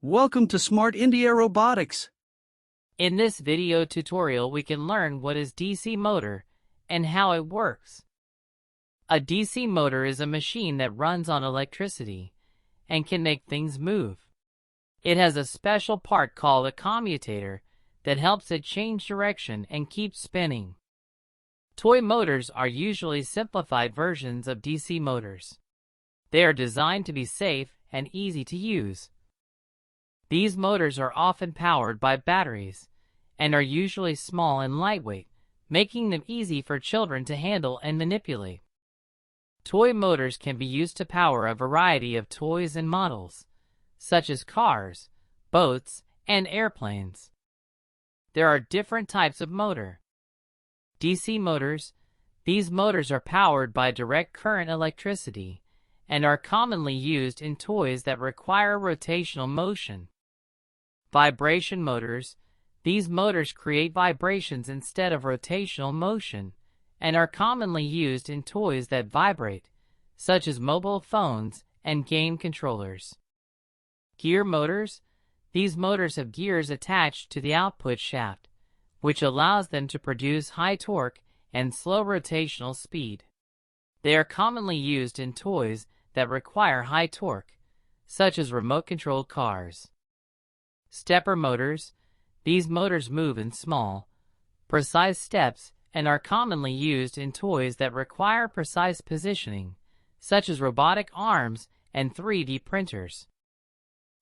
Welcome to Smart India Robotics. In this video tutorial, we can learn what is DC motor and how it works. A DC motor is a machine that runs on electricity and can make things move. It has a special part called a commutator that helps it change direction and keep spinning. Toy motors are usually simplified versions of DC motors. They are designed to be safe and easy to use. These motors are often powered by batteries and are usually small and lightweight, making them easy for children to handle and manipulate. Toy motors can be used to power a variety of toys and models, such as cars, boats, and airplanes. There are different types of motor. DC motors. These motors are powered by direct current electricity and are commonly used in toys that require rotational motion. Vibration motors. These motors create vibrations instead of rotational motion and are commonly used in toys that vibrate, such as mobile phones and game controllers. Gear motors. These motors have gears attached to the output shaft, which allows them to produce high torque and slow rotational speed. They are commonly used in toys that require high torque, such as remote-controlled cars. Stepper motors. These motors move in small, precise steps and are commonly used in toys that require precise positioning, such as robotic arms and 3D printers.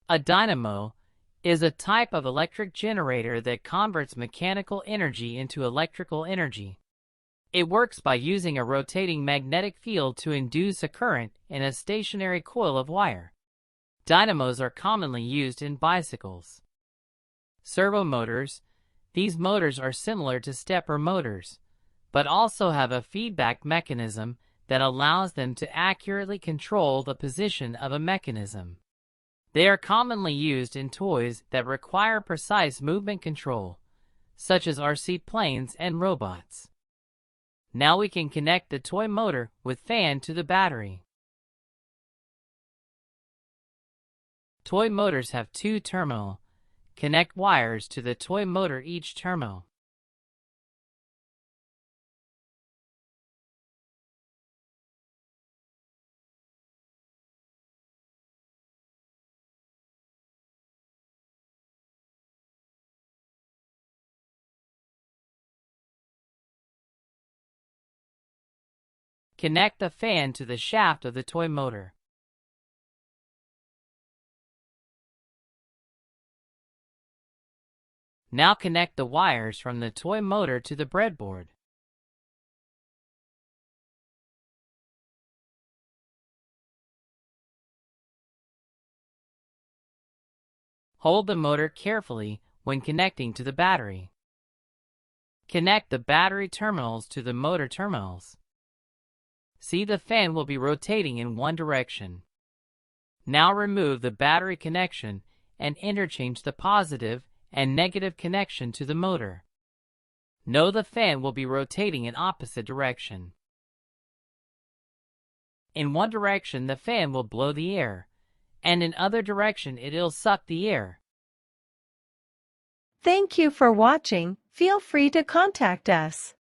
A dynamo is a type of electric generator that converts mechanical energy into electrical energy. It works by using a rotating magnetic field to induce a current in a stationary coil of wire. Dynamos are commonly used in bicycles. Servo motors. These motors are similar to stepper motors, but also have a feedback mechanism that allows them to accurately control the position of a mechanism. They are commonly used in toys that require precise movement control, such as RC planes and robots. Now we can connect the toy motor with fan to the battery. Toy motors have two terminals. Connect wires to the toy motor each terminal. Connect the fan to the shaft of the toy motor. Now connect the wires from the toy motor to the breadboard. Hold the motor carefully when connecting to the battery. Connect the battery terminals to the motor terminals. See, the fan will be rotating in one direction. Now remove the battery connection and interchange the positive and negative connection to the motor. Know the fan will be rotating in opposite direction. In one direction the fan will blow the air, and in other direction it'll suck the air. Thank you for watching. Feel free to contact us.